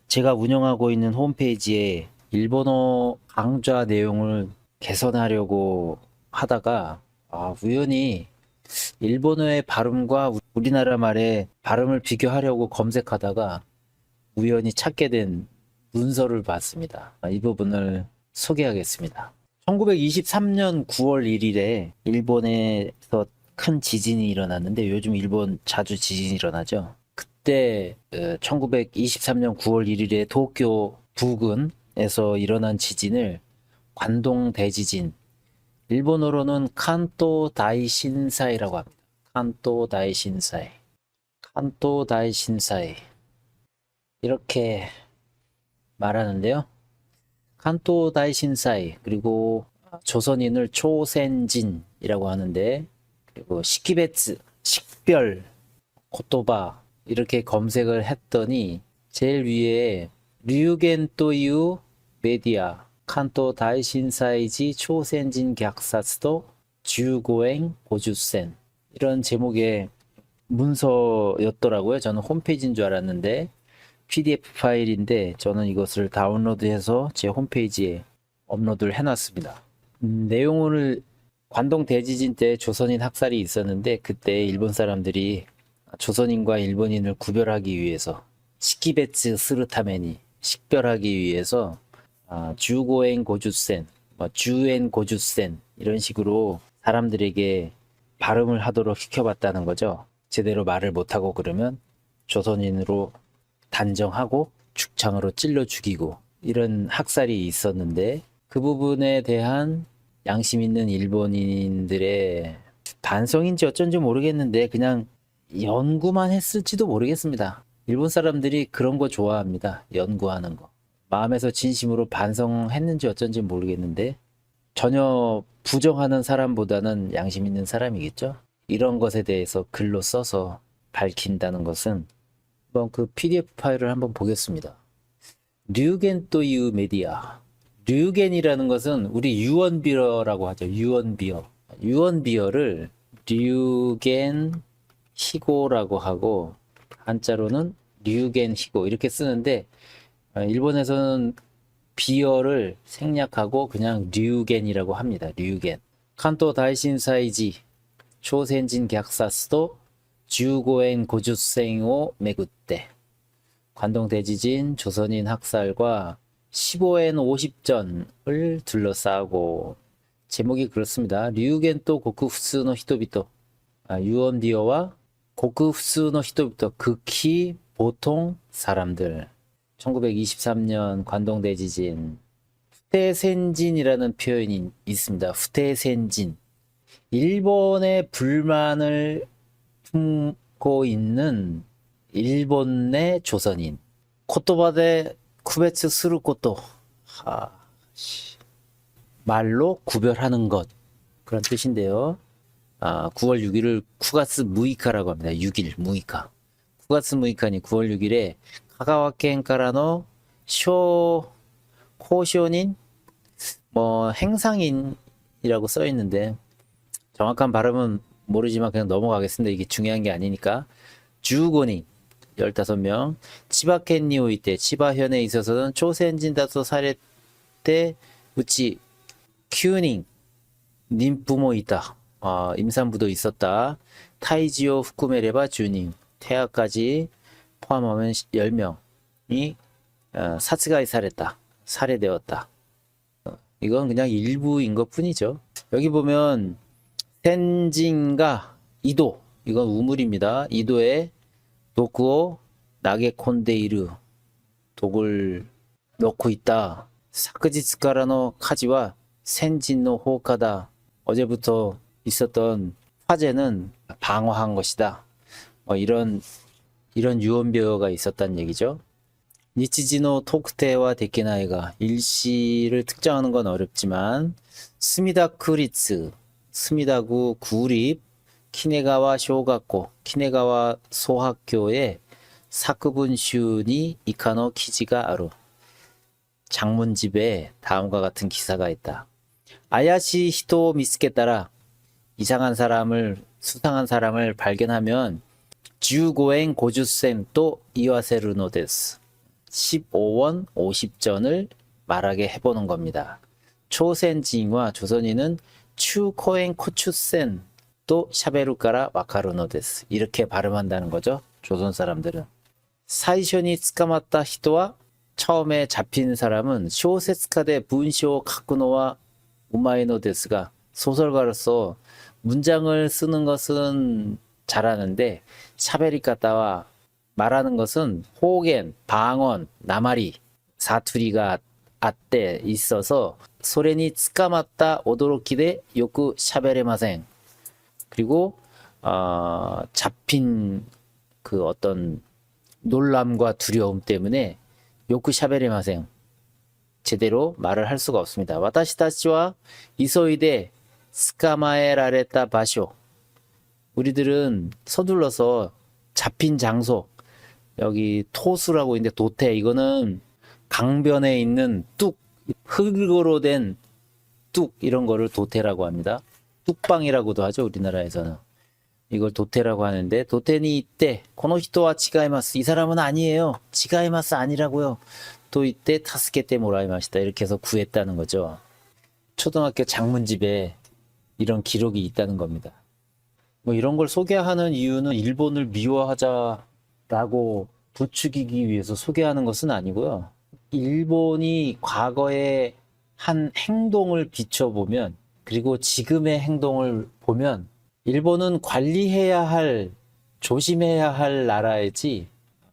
제가 운영하고 있는 홈페이지에 일본어 강좌 내용을 개선하려고 하다가 우연히 일본어의 발음과 우리나라 말의 발음을 비교하려고 검색하다가 우연히 찾게 된 문서를 봤습니다. 이 부분을 소개하겠습니다. 1923년 9월 1일에 일본에서 큰 지진이 일어났는데, 요즘 일본 자주 지진이 일어나죠. 그때 1923년 9월 1일에 도쿄 부근에서 일어난 지진을 관동 대지진, 일본어로는 칸토 다이신사이라고 합니다. 칸토 다이신사이, 칸토 다이신사이 이렇게 말하는데요. 칸토 다이신사이, 그리고 조선인을 초센진이라고 하는데, 그리고 시키베츠, 식별, 고토바 이렇게 검색을 했더니 제일 위에 류겐토유 메디아 칸토 다이신사이지 초센진 격사스도 주고행 고주센, 이런 제목의 문서였더라고요. 저는 홈페이지인 줄 알았는데 PDF 파일인데, 저는 이것을 다운로드해서 제 홈페이지에 업로드를 해놨습니다. 내용을, 관동 대지진 때 조선인 학살이 있었는데, 그때 일본 사람들이 조선인과 일본인을 구별하기 위해서 시키베츠 스르타메니, 식별하기 위해서 주고엔 고주센, 주엔 고주센 이런 식으로 사람들에게 발음을 하도록 시켜봤다는 거죠. 제대로 말을 못하고 그러면 조선인으로 단정하고 죽창으로 찔러 죽이고, 이런 학살이 있었는데, 그 부분에 대한 양심 있는 일본인들의 반성인지 어쩐지 모르겠는데 그냥 연구만 했을지도 모르겠습니다. 일본 사람들이 그런 거 좋아합니다. 연구하는 거. 마음에서 진심으로 반성했는지 어쩐지 모르겠는데, 전혀 부정하는 사람보다는 양심 있는 사람이겠죠. 이런 것에 대해서 글로 써서 밝힌다는 것은, 한번 그 PDF 파일을 한번 보겠습니다. 류겐토유 메디아. 류겐이라는 것은 우리 유언비어라고 하죠. 유언비어. 유언비어를 류겐 히고라고 하고, 한자로는 류겐 히고 이렇게 쓰는데, 일본에서는 비어를 생략하고 그냥 류겐이라고 합니다. 류겐. 칸토 다이신사이지 초센진 격사스도 주고엔 고주생오 메구떼. 관동 대지진, 조선인 학살과 15엔 50전을 둘러싸고, 제목이 그렇습니다. 류겐토 고쿠프스노 히토비토. 유언비어와 고쿠프스노 히토비토, 극히 보통 사람들. 1923년 관동 대지진. 후테센진이라는 표현이 있습니다. 후테센진. 일본의 불만을 품고 있는 일본 내 조선인. 코토바데 쿠베츠 스루 코토. 말로 구별하는 것. 그런 뜻인데요. 9월 6일을 쿠가스 무이카라고 합니다. 6일 무이카. 쿠가스 무이카니 9월 6일에 카가와켄카라노 쇼 코쇼닌 행상인이라고 써 있는데, 정확한 발음은 모르지만 그냥 넘어가겠습니다. 이게 중요한 게 아니니까. 주고닌 15명, 치바켄 니오이 때 치바현에 있어서는 초센진 다소 사례 때 우치 큐닝 님부모 있다. 임산부도 있었다. 타이지오 후쿠메레바 주닝, 태아까지 포함하면 10명이 사츠가이 사랬다. 살해되었다. 이건 그냥 일부인 것 뿐이죠. 여기 보면 센진과 이도, 이건 우물입니다. 이도에 도쿠오 나게콘데이르, 독을 넣고 있다. 사크지츠카라노 카지와 센진노 호카다. 어제부터 있었던 화재는 방어한 것이다. 이런 유언비어가 있었다는 얘기죠. 니치지노 토크테와 데키나이가, 일시를 특정하는 건 어렵지만, 스미다 크리츠, 스미다구 구립 키네가와 쇼학고, 키네가와 소학교에 사쿠분 슈니 이카노 키지가 아루. 장문집에 다음과 같은 기사가 있다. 아야시 히토 미스케따라, 이상한 사람을, 수상한 사람을 발견하면 주고엔 고주셈 또 이와세르노 데스. 15원 50전을 말하게 해보는 겁니다. 초센지와 조선인은 추코엔 코추센 또 샤베루카라 와카루노 데스 이렇게 발음한다는 거죠. 조선 사람들은. 사이쇼니 쓰카마타 히토와 처음에 잡힌 사람은 쇼세츠카데 분쇼 카쿠노와 우마이노 데스가 소설가로서 문장을 쓰는 것은 잘하는데 샤베리카타와 말하는 것은 호겐, 방언, 나마리, 사투리가 아때 있어서 소레니 쓰카마타 오도로키데 요쿠 샤베레마생 그리고 잡힌 그 어떤 놀람과 두려움 때문에 요쿠 샤베레마생 제대로 말을 할 수가 없습니다. 와타시타치와 이소이데 스카마에라레타 바쇼 우리들은 서둘러서 잡힌 장소 여기 토수라고 있는데 도태 이거는 강변에 있는 뚝 흙으로 된 뚝 이런 거를 도태라고 합니다. 뚝방이라고도 하죠. 우리나라에서는. 이걸 도태라고 하는데 도태니 이때 코노히토와 치가이마스 이 사람은 아니에요. 치가이마스 아니라고요. 또 이때 타스케테 모라이마시다 이렇게 해서 구했다는 거죠. 초등학교 장문집에 이런 기록이 있다는 겁니다. 뭐 이런 걸 소개하는 이유는 일본을 미워하자라고 부추기기 위해서 소개하는 것은 아니고요. 일본이 과거에 한 행동을 비춰보면 그리고 지금의 행동을 보면 일본은 관리해야 할, 조심해야 할 나라이지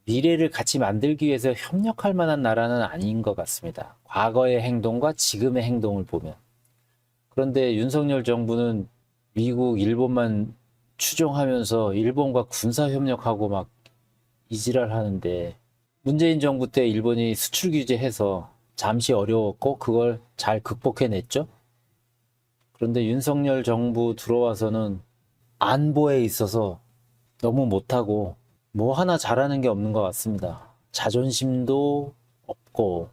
미래를 같이 만들기 위해서 협력할 만한 나라는 아닌 것 같습니다. 과거의 행동과 지금의 행동을 보면. 그런데 윤석열 정부는 미국, 일본만 추종하면서 일본과 군사협력하고 막 이지랄 하는데 문재인 정부 때 일본이 수출 규제해서 잠시 어려웠고 그걸 잘 극복해냈죠. 그런데 윤석열 정부 들어와서는 안보에 있어서 너무 못하고 뭐 하나 잘하는 게 없는 것 같습니다. 자존심도 없고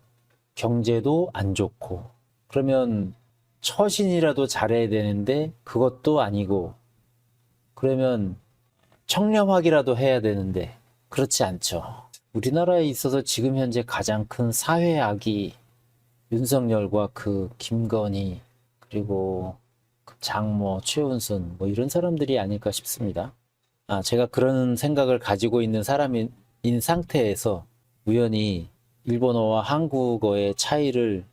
경제도 안 좋고 그러면 처신이라도 잘해야 되는데 그것도 아니고 그러면 청렴하기라도 해야 되는데 그렇지 않죠. 우리나라에 있어서 지금 현재 가장 큰 사회악이 윤석열과 그 김건희 그리고 그 장모 최은순 뭐 이런 사람들이 아닐까 싶습니다. 제가 그런 생각을 가지고 있는 사람인 상태에서 우연히 일본어와 한국어의 차이를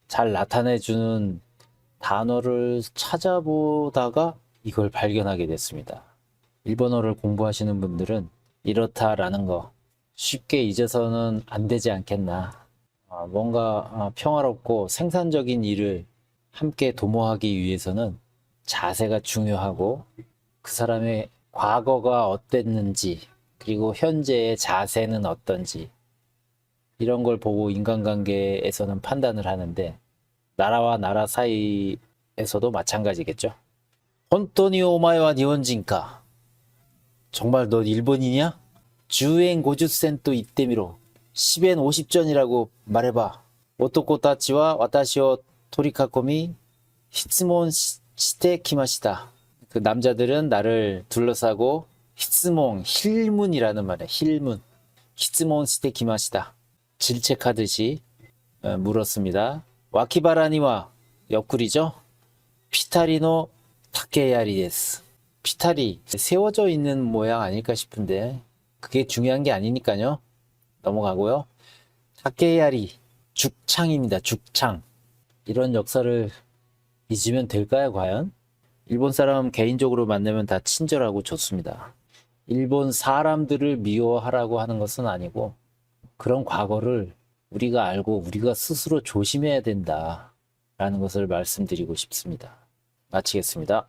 잘 나타내주는 단어를 찾아보다가 이걸 발견하게 됐습니다. 일본어를 공부하시는 분들은 이렇다라는 거 쉽게 잊어서는 안 되지 않겠나. 뭔가 평화롭고 생산적인 일을 함께 도모하기 위해서는 자세가 중요하고 그 사람의 과거가 어땠는지 그리고 현재의 자세는 어떤지 이런 걸 보고 인간관계에서는 판단을 하는데 나라와 나라 사이에서도 마찬가지겠죠. 혼토니 오마에와 니혼진까 정말 너 일본이냐? 주엔 50센 또 이때미로 10엔 50전이라고 말해봐. 오토코 타치와 와타시오 토리카코미 히츠몬 시테 키마시다. 그 남자들은 나를 둘러싸고 히츠몬, 힐문이라는 말이야. 힐문. 히츠몬 시테 키마시다. 질책하듯이 물었습니다. 와키바라니와 옆구리죠. 피타리노 타케야리 데스. 피타리 세워져 있는 모양 아닐까 싶은데 그게 중요한 게 아니니까요. 넘어가고요. 타케야리 죽창입니다. 죽창. 이런 역사를 잊으면 될까요, 과연? 일본 사람 개인적으로 만나면 다 친절하고 좋습니다. 일본 사람들을 미워하라고 하는 것은 아니고 그런 과거를 우리가 알고 우리가 스스로 조심해야 된다라는 것을 말씀드리고 싶습니다. 마치겠습니다.